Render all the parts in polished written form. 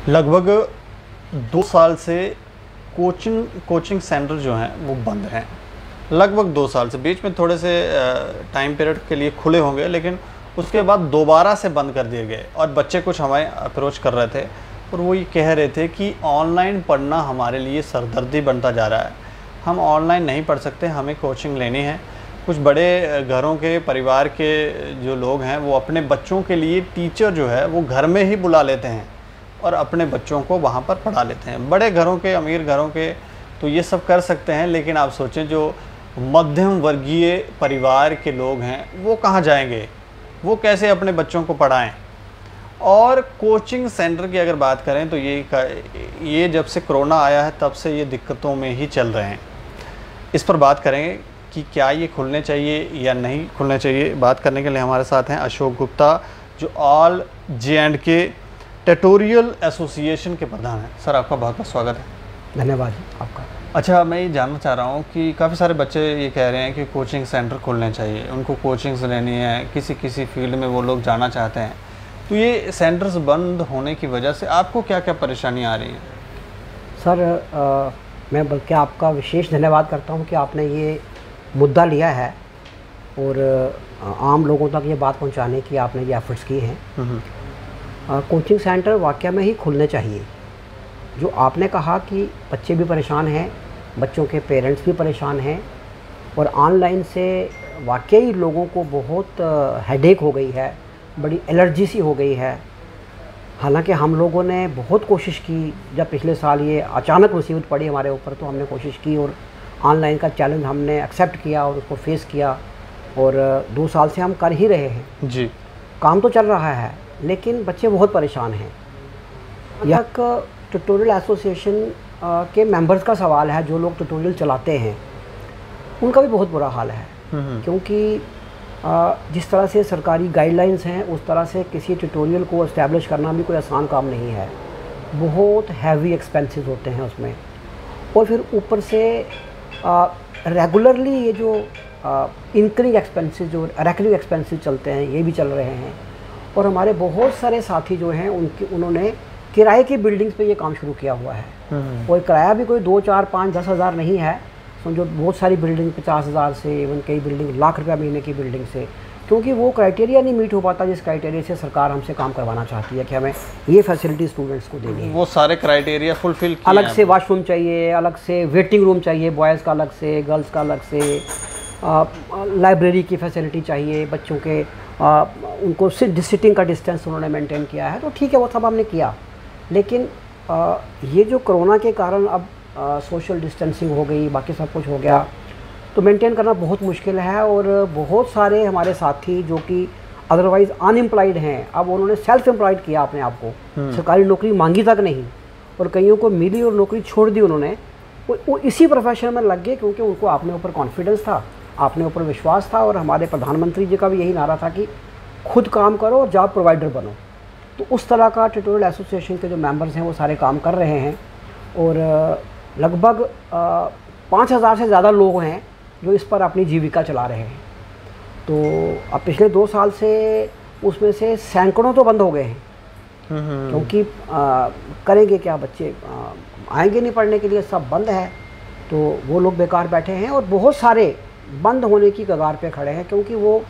लगभग 2 साल से कोचिंग सेंटर जो हैं वो बंद हैं। लगभग 2 साल से, बीच में थोड़े से टाइम पीरियड के लिए खुले होंगे, लेकिन उसके बाद दोबारा से बंद कर दिए गए। और बच्चे कुछ हमें अप्रोच कर रहे थे और वो ये कह रहे थे कि ऑनलाइन पढ़ना हमारे लिए सरदर्दी बनता जा रहा है, हम ऑनलाइन नहीं पढ़ सकते, हमें कोचिंग लेनी है। कुछ बड़े घरों के परिवार के जो लोग हैं वो अपने बच्चों के लिए टीचर जो है वो घर में ही बुला लेते हैं और अपने बच्चों को वहाँ पर पढ़ा लेते हैं। बड़े घरों के, अमीर घरों के तो ये सब कर सकते हैं, लेकिन आप सोचें जो मध्यम वर्गीय परिवार के लोग हैं वो कहाँ जाएंगे, वो कैसे अपने बच्चों को पढ़ाएं। और कोचिंग सेंटर की अगर बात करें तो ये जब से कोरोना आया है तब से ये दिक्कतों में ही चल रहे हैं। इस पर बात करेंगे कि क्या ये खुलने चाहिए या नहीं खुलने चाहिए। बात करने के लिए हमारे साथ हैं अशोक गुप्ता, जो ऑल J&K ट्यूटोरियल एसोसिएशन के प्रधान हैं। सर, आपका बहुत बहुत स्वागत है। धन्यवाद आपका। अच्छा, मैं ये जानना चाह रहा हूँ कि काफ़ी सारे बच्चे ये कह रहे हैं कि कोचिंग सेंटर खुलने चाहिए, उनको कोचिंग्स लेनी है, किसी फील्ड में वो लोग जाना चाहते हैं, तो ये सेंटर्स बंद होने की वजह से आपको क्या क्या परेशानियाँ आ रही हैं? सर, मैं बल्कि आपका विशेष धन्यवाद करता हूँ कि आपने ये मुद्दा लिया है और आम लोगों तक ये बात पहुँचाने की आपने ये एफर्ट्स किए हैं। कोचिंग सेंटर वाकई में ही खुलने चाहिए। जो आपने कहा कि बच्चे भी परेशान हैं, बच्चों के पेरेंट्स भी परेशान हैं और ऑनलाइन से वाकई लोगों को बहुत हेडेक हो गई है, बड़ी एलर्जी सी हो गई है। हालांकि हम लोगों ने बहुत कोशिश की, जब पिछले साल ये अचानक मुसीबत पड़ी हमारे ऊपर तो हमने कोशिश की और ऑनलाइन का चैलेंज हमने एक्सेप्ट किया और उसको फेस किया और 2 साल से हम कर ही रहे हैं जी। काम तो चल रहा है, लेकिन बच्चे बहुत परेशान हैं। यह ट्यूटोरियल एसोसिएशन के मेंबर्स का सवाल है। जो लोग ट्यूटोरियल चलाते हैं उनका भी बहुत बुरा हाल है, क्योंकि जिस तरह से सरकारी गाइडलाइंस हैं उस तरह से किसी ट्यूटोरियल को इस्टेब्लिश करना भी कोई आसान काम नहीं है। बहुत हैवी एक्सपेंसेस होते हैं उसमें, और फिर ऊपर से रेगुलरली ये जो इंक्रीज एक्सपेंसेस, जो रेकरिंग एक्सपेंसेस चलते हैं, ये भी चल रहे हैं। और हमारे बहुत सारे साथी जो हैं उन्होंने किराए की बिल्डिंग्स पे ये काम शुरू किया हुआ है। और किराया भी कोई 2, 4, 5, 10 हज़ार नहीं है, समझो बहुत सारी बिल्डिंग 50,000 से, इवन कई बिल्डिंग लाख रुपया महीने की बिल्डिंग से, क्योंकि वो क्राइटेरिया नहीं मीट हो पाता जिस क्राइटेरिया से सरकार हमसे काम करवाना चाहती है कि हमें ये फैसिलिटी स्टूडेंट्स को देनी है। वो सारे क्राइटेरिया फुलफिल किए अलग से वॉशरूम चाहिए, अलग से वेटिंग रूम चाहिए, बॉयज़ का अलग से, गर्ल्स का अलग से, लाइब्रेरी की फैसिलिटी चाहिए बच्चों के, उनको सिटिंग का डिस्टेंस उन्होंने मेंटेन किया है। तो ठीक है, वो सब हमने किया, लेकिन ये जो कोरोना के कारण अब सोशल डिस्टेंसिंग हो गई, बाकी सब कुछ हो गया, तो मेंटेन करना बहुत मुश्किल है। और बहुत सारे हमारे साथी जो कि अदरवाइज़ अनएम्प्लॉयड हैं, अब उन्होंने सेल्फ एम्प्लॉयड किया अपने आप को, सरकारी नौकरी मांगी तक नहीं, और कईयों को मिली और नौकरी छोड़ दी उन्होंने। वो इसी प्रोफेशन में लग गए क्योंकि उनको अपने ऊपर कॉन्फिडेंस था, अपने ऊपर विश्वास था। और हमारे प्रधानमंत्री जी का भी यही नारा था कि खुद काम करो और जॉब प्रोवाइडर बनो। तो उस तरह का ट्यूटोरियल एसोसिएशन के जो मेंबर्स हैं वो सारे काम कर रहे हैं, और लगभग 5,000 से ज़्यादा लोग हैं जो इस पर अपनी जीविका चला रहे हैं। तो अब पिछले 2 साल से उसमें से सैकड़ों तो बंद हो गए हैं, क्योंकि करेंगे क्या, बच्चे आएंगे नहीं पढ़ने के लिए, सब बंद है, तो वो लोग बेकार बैठे हैं। और बहुत सारे बंद होने की कगार पे खड़े हैं, क्योंकि वो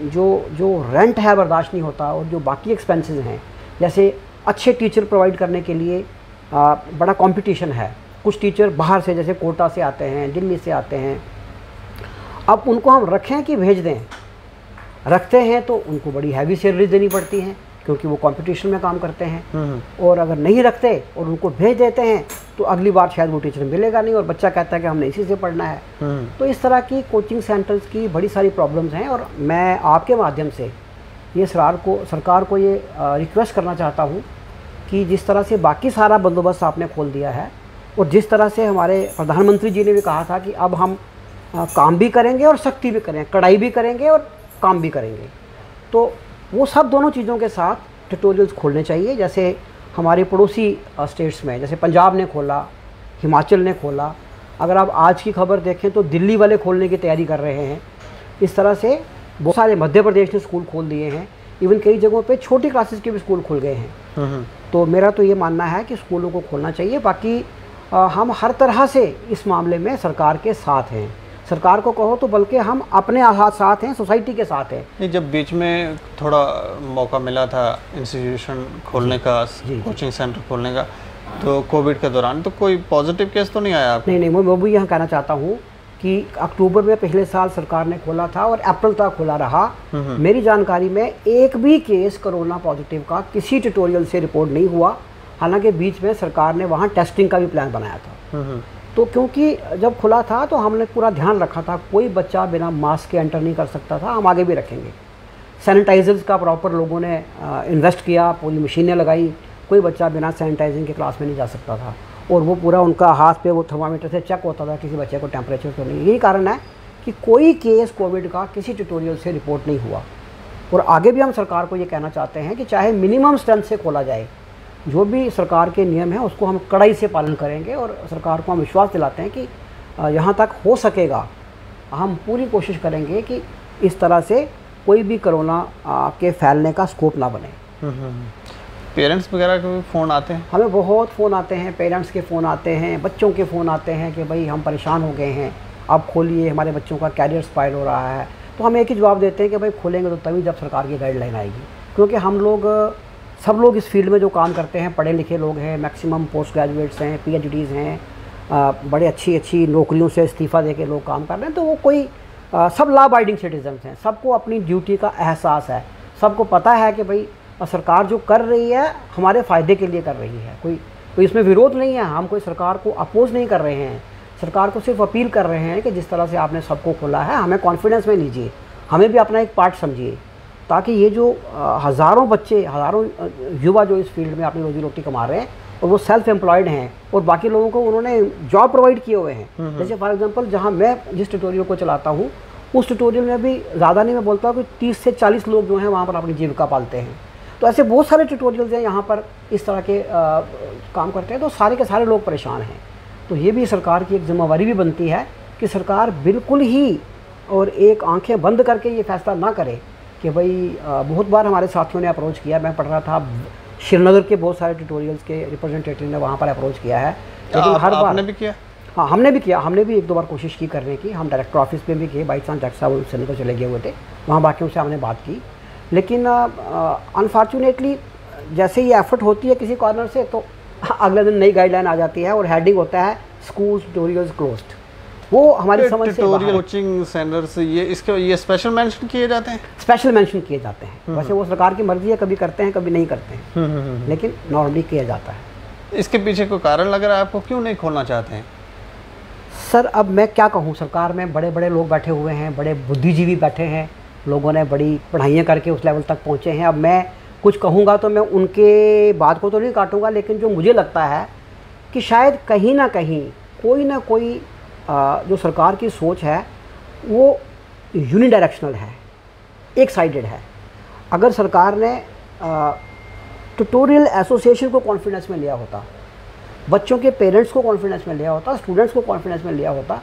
जो रेंट है बर्दाश्त नहीं होता, और जो बाकी एक्सपेंसेस हैं, जैसे अच्छे टीचर प्रोवाइड करने के लिए बड़ा कंपटीशन है। कुछ टीचर बाहर से, जैसे कोटा से आते हैं, दिल्ली से आते हैं, अब उनको हम रखें कि भेज दें। रखते हैं तो उनको बड़ी हैवी सैलरी देनी पड़ती हैं, क्योंकि वो कंपटीशन में काम करते हैं। और अगर नहीं रखते और उनको भेज देते हैं तो अगली बार शायद वो टीचर मिलेगा नहीं, और बच्चा कहता है कि हमने इसी से पढ़ना है। तो इस तरह की कोचिंग सेंटर्स की बड़ी सारी प्रॉब्लम्स हैं, और मैं आपके माध्यम से ये सरकार को ये रिक्वेस्ट करना चाहता हूँ कि जिस तरह से बाकी सारा बंदोबस्त आपने खोल दिया है, और जिस तरह से हमारे प्रधानमंत्री जी ने भी कहा था कि अब हम काम भी करेंगे और सख्ती भी करेंगे, कड़ाई भी करेंगे और काम भी करेंगे, तो वो सब दोनों चीज़ों के साथ ट्यूटोरियल्स खोलने चाहिए। जैसे हमारे पड़ोसी स्टेट्स में, जैसे पंजाब ने खोला, हिमाचल ने खोला, अगर आप आज की खबर देखें तो दिल्ली वाले खोलने की तैयारी कर रहे हैं। इस तरह से बहुत सारे मध्य प्रदेश ने स्कूल खोल दिए हैं, इवन कई जगहों पे छोटी क्लासेस के भी स्कूल खुल गए हैं। तो मेरा तो ये मानना है कि स्कूलों को खोलना चाहिए। बाकी हम हर तरह से इस मामले में सरकार के साथ हैं। सरकार को कहो तो बल्कि हम अपने साथ हैं, सोसाइटी के साथ हैं। नहीं, जब बीच में थोड़ा मौका मिला था इंस्टीट्यूशन खोलने का, कोचिंग सेंटर खोलने का, तो कोविड के दौरान तो कोई पॉजिटिव केस तो नहीं आया? नहीं, मैं भी यहाँ कहना चाहता हूँ कि अक्टूबर में पिछले साल सरकार ने खोला था और अप्रैल तक खुला रहा। मेरी जानकारी में एक भी केस कोरोना पॉजिटिव का किसी ट्यूटोरियल से रिपोर्ट नहीं हुआ। हालांकि बीच में सरकार ने वहाँ टेस्टिंग का भी प्लान बनाया था। तो क्योंकि जब खुला था तो हमने पूरा ध्यान रखा था, कोई बच्चा बिना मास्क के एंटर नहीं कर सकता था। हम आगे भी रखेंगे। सैनिटाइजर्स का प्रॉपर लोगों ने इन्वेस्ट किया, पूरी मशीनें लगाई, कोई बच्चा बिना सैनिटाइजिंग के क्लास में नहीं जा सकता था। और वो पूरा उनका हाथ पे वो थर्मामीटर से चेक होता था, किसी बच्चे को टेम्परेचर तो नहीं। यही कारण है कि कोई केस कोविड का किसी ट्यूटोरियल से रिपोर्ट नहीं हुआ। और आगे भी हम सरकार को ये कहना चाहते हैं कि चाहे मिनिमम स्ट्रेंथ से खोला जाए, जो भी सरकार के नियम हैं उसको हम कड़ाई से पालन करेंगे। और सरकार को हम विश्वास दिलाते हैं कि यहाँ तक हो सकेगा हम पूरी कोशिश करेंगे कि इस तरह से कोई भी कोरोना के फैलने का स्कोप ना बने। पेरेंट्स वगैरह के भी फ़ोन आते हैं? हमें बहुत फ़ोन आते हैं, पेरेंट्स के फ़ोन आते हैं, बच्चों के फ़ोन आते हैं कि भाई हम परेशान हो गए हैं, आप खोलिए, हमारे बच्चों का कैरियर स्पाइल हो रहा है। तो हम एक ही जवाब देते हैं कि भाई खोलेंगे तो तभी जब सरकार की गाइडलाइन आएगी। क्योंकि हम लोग सब लोग इस फील्ड में जो काम करते हैं पढ़े लिखे लोग हैं, मैक्सिमम पोस्ट ग्रेजुएट्स हैं, PhDs हैं, बड़े अच्छी नौकरियों से इस्तीफ़ा दे के लोग काम कर रहे हैं। तो वो कोई सब लॉ अबाइडिंग सिटीजन्स हैं, सबको अपनी ड्यूटी का एहसास है, सबको पता है कि भाई सरकार जो कर रही है हमारे फ़ायदे के लिए कर रही है। कोई इसमें विरोध नहीं है, हम कोई सरकार को अपोज़ नहीं कर रहे हैं। सरकार को सिर्फ अपील कर रहे हैं कि जिस तरह से आपने सबको खोला है हमें कॉन्फिडेंस में लीजिए, हमें भी अपना एक पार्ट समझिए, ताकि ये जो हज़ारों बच्चे, हज़ारों युवा जो इस फील्ड में अपनी रोजी रोटी कमा रहे हैं और वो सेल्फ एम्प्लॉयड हैं और बाकी लोगों को उन्होंने जॉब प्रोवाइड किए हुए हैं। जैसे फॉर एग्जांपल जहाँ मैं जिस ट्यूटोरियल को चलाता हूँ उस ट्यूटोरियल में भी ज़्यादा नहीं मैं बोलता कि 30 से 40 लोग जो हैं वहाँ पर अपनी जीविका पालते हैं। तो ऐसे बहुत सारे ट्यूटोरियल्स हैं यहाँ पर इस तरह के काम करते हैं। तो सारे के सारे लोग परेशान हैं। तो ये भी सरकार की एक जिम्मेवारी भी बनती है कि सरकार बिल्कुल ही और एक आंखें बंद करके ये फैसला ना करे कि भाई बहुत बार हमारे साथियों ने अप्रोच किया। मैं पढ़ रहा था श्रीनगर के बहुत सारे ट्यूटोरियल्स के रिप्रेजेंटेटिव ने वहाँ पर अप्रोच किया है, लेकिन हर बार आपने भी किया? हाँ, हमने भी किया। हमने भी 1-2 बार कोशिश की करने की। हम डायरेक्टर ऑफिस में भी किए, बाई चांस डायरेक्टर साहब श्रीनगर चले गए हुए थे, वहाँ बाकियों से हमने बात की। लेकिन अनफॉर्चुनेटली जैसे ही एफर्ट होती है किसी कॉर्नर से तो अगले दिन नई गाइडलाइन आ जाती है और हेडिंग होता है स्कूल ट्यूटोरियल्स क्लोज्ड। वो हमारी समझ से बाहर। कोचिंग सेंटर्स ये स्पेशल मेंशन किए जाते हैं? स्पेशल मेंशन किए जाते हैं। वैसे वो सरकार की मर्जी है, कभी करते हैं कभी नहीं करते हैं, लेकिन नॉर्मली किया जाता है। इसके पीछे कोई कारण लग रहा है आपको, क्यों नहीं खोलना चाहते हैं? सर अब मैं क्या कहूँ, सरकार में बड़े बड़े लोग बैठे हुए हैं, बड़े बुद्धिजीवी बैठे हैं, लोगों ने बड़ी पढ़ाइयाँ करके उस लेवल तक पहुँचे हैं। अब मैं कुछ कहूँगा तो मैं उनके बात को तो नहीं काटूँगा, लेकिन जो मुझे लगता है कि शायद कहीं ना कोई जो सरकार की सोच है वो यूनिडायरेक्शनल है, एक साइडेड है। अगर सरकार ने ट्यूटोरियल एसोसिएशन को कॉन्फिडेंस में लिया होता, बच्चों के पेरेंट्स को कॉन्फिडेंस में लिया होता, स्टूडेंट्स को कॉन्फिडेंस में लिया होता,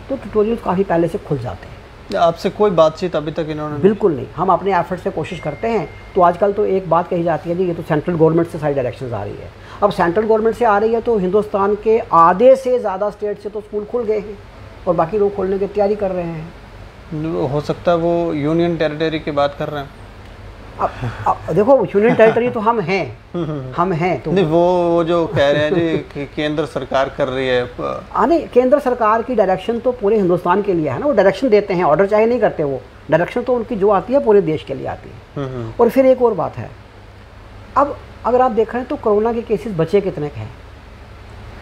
तो ट्यूटोरियल काफ़ी पहले से खुल जाते हैं। आपसे कोई बातचीत अभी तक इन्होंने? बिल्कुल नहीं। हम अपने एफर्ट से कोशिश करते हैं। तो आजकल तो एक बात कही जाती है जी, ये तो सेंट्रल गवर्नमेंट से सारी डायरेक्शंस आ रही है। अब सेंट्रल गवर्नमेंट से आ रही है तो हिंदुस्तान के आधे से ज़्यादा स्टेट से तो स्कूल खुल गए हैं और बाकी लोग खोलने की तैयारी कर रहे हैं। हो सकता है वो यूनियन टेरिटरी की बात कर रहे हैं। अब देखो, यूनियन टेरिटरी तो हम हैं तो नहीं, वो जो कह रहे हैं जी कि केंद्र सरकार कर रही है। नहीं, केंद्र सरकार की डायरेक्शन तो पूरे हिंदुस्तान के लिए है ना। वो डायरेक्शन देते हैं, ऑर्डर चाहे नहीं करते, वो डायरेक्शन तो उनकी जो आती है पूरे देश के लिए आती है। और फिर एक और बात है, अब अगर आप देख रहे हैं तो कोरोना के केसेस बचे कितने के हैं।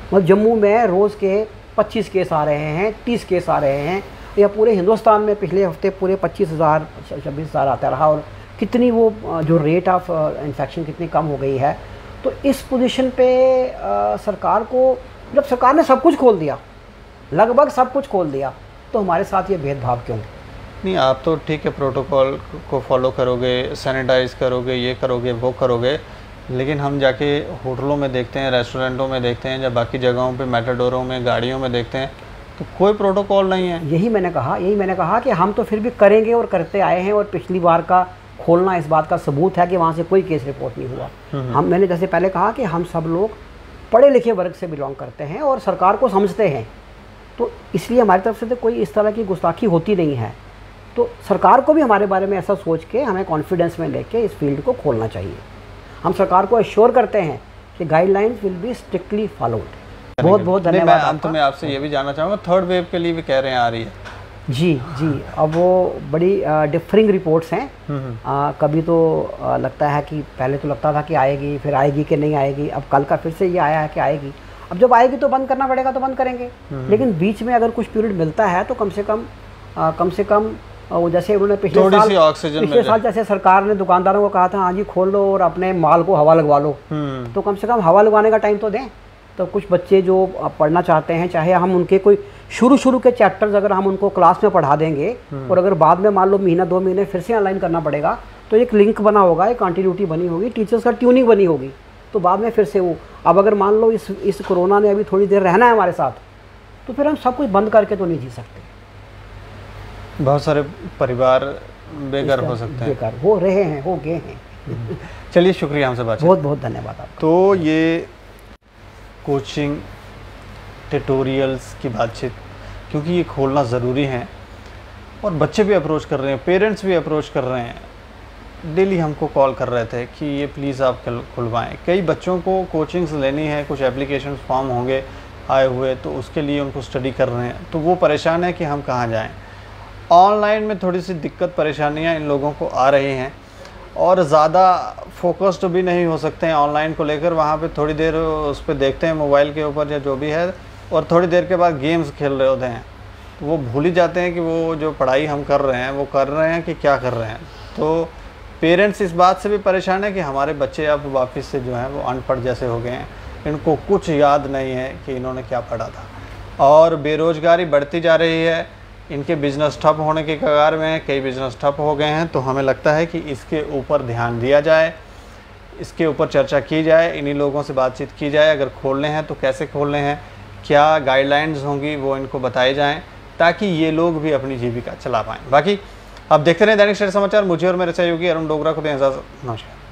मतलब जम्मू में रोज़ के 25 केस आ रहे हैं, 30 केस आ रहे हैं, या पूरे हिंदुस्तान में पिछले हफ्ते पूरे 25,000 26,000 आता रहा। और कितनी वो जो रेट ऑफ इन्फेक्शन कितनी कम हो गई है। तो इस पोजीशन पे सरकार को, जब सरकार ने सब कुछ खोल दिया, लगभग सब कुछ खोल दिया, तो हमारे साथ ये भेदभाव क्यों? नहीं, आप तो ठीक है प्रोटोकॉल को फॉलो करोगे, सैनिटाइज करोगे, ये करोगे वो करोगे, लेकिन हम जाके होटलों में देखते हैं, रेस्टोरेंटों में देखते हैं, या बाकी जगहों पे मेटाडोरों में, गाड़ियों में देखते हैं, तो कोई प्रोटोकॉल नहीं है। यही मैंने कहा कि हम तो फिर भी करेंगे और करते आए हैं। और पिछली बार का खोलना इस बात का सबूत है कि वहाँ से कोई केस रिपोर्ट नहीं हुआ। मैंने जैसे पहले कहा कि हम सब लोग पढ़े लिखे वर्ग से बिलोंग करते हैं और सरकार को समझते हैं, तो इसलिए हमारी तरफ से तो कोई इस तरह की गुस्ताखी होती नहीं है। तो सरकार को भी हमारे बारे में ऐसा सोच के हमें कॉन्फिडेंस में लेके इस फील्ड को खोलना चाहिए। हम सरकार को एश्योर करते हैं कि guidelines will be strictly followed. बहुत बहुत धन्यवाद। अंत में आपसे ये भी जानना चाहूँगा, थर्ड वेव के लिए भी कह रहे हैं आ रही है। जी, अब वो बड़ी डिफरिंग रिपोर्ट्स हैं। कभी तो लगता है कि पहले तो लगता था कि आएगी, फिर आएगी कि नहीं आएगी, अब कल का फिर से ये आया है कि आएगी। अब जब आएगी तो बंद करना पड़ेगा तो बंद करेंगे, लेकिन बीच में अगर कुछ पीरियड मिलता है तो कम से कम वो जैसे उन्होंने पिछले साल जैसे सरकार ने दुकानदारों को कहा था हाँ जी खोल लो और अपने माल को हवा लगवा लो, तो कम से कम हवा लगवाने का टाइम तो दें। तो कुछ बच्चे जो पढ़ना चाहते हैं, चाहे हम उनके कोई शुरू के चैप्टर्स अगर हम उनको क्लास में पढ़ा देंगे और अगर बाद में मान लो महीना 2 महीने फिर से ऑनलाइन करना पड़ेगा, तो एक लिंक बना होगा, एक कंटिन्यूटी बनी होगी, टीचर्स का ट्यूनिंग बनी होगी, तो बाद में फिर से वो अब अगर मान लो इस कोरोना ने अभी थोड़ी देर रहना है हमारे साथ, तो फिर हम सब कुछ बंद करके तो नहीं जी सकते। बहुत सारे परिवार बेघर हो सकते हैं, बेकार हो रहे हैं, हो गए हैं। चलिए शुक्रिया हमसे बात, बहुत बहुत धन्यवाद आपका। तो ये कोचिंग ट्यूटोरियल्स की बातचीत, क्योंकि ये खोलना ज़रूरी है और बच्चे भी अप्रोच कर रहे हैं, पेरेंट्स भी अप्रोच कर रहे हैं, डेली हमको कॉल कर रहे थे कि ये प्लीज़ आप खुलवाएं। कई बच्चों को कोचिंग्स लेनी है, कुछ एप्लीकेशन फॉर्म होंगे आए हुए, तो उसके लिए उनको स्टडी कर रहे हैं, तो वो परेशान है कि हम कहाँ जाएं। ऑनलाइन में थोड़ी सी दिक्कत परेशानियां इन लोगों को आ रही हैं और ज़्यादा फोकस्ड भी नहीं हो सकते हैं ऑनलाइन को लेकर। वहाँ पे थोड़ी देर उस पर देखते हैं मोबाइल के ऊपर या जो भी है, और थोड़ी देर के बाद गेम्स खेल रहे होते हैं, तो वो भूल ही जाते हैं कि वो जो पढ़ाई हम कर रहे हैं वो कर रहे हैं कि क्या कर रहे हैं। तो पेरेंट्स इस बात से भी परेशान है कि हमारे बच्चे अब वापस से जो हैं वो अनपढ़ जैसे हो गए हैं, इनको कुछ याद नहीं है कि इन्होंने क्या पढ़ा था, और बेरोज़गारी बढ़ती जा रही है, इनके बिज़नेस ठप होने के कगार में हैं, कई बिज़नेस ठप हो गए हैं। तो हमें लगता है कि इसके ऊपर ध्यान दिया जाए, इसके ऊपर चर्चा की जाए, इन्हीं लोगों से बातचीत की जाए, अगर खोलने हैं तो कैसे खोलने हैं, क्या गाइडलाइंस होंगी वो इनको बताए जाएं, ताकि ये लोग भी अपनी जीविका चला पाएँ। बाकी आप देखते रहें दैनिक सवेरा समाचार। मुझे और मेरे सहयोगी अरुण डोगरा को दें इजाज़त। नमस्कार।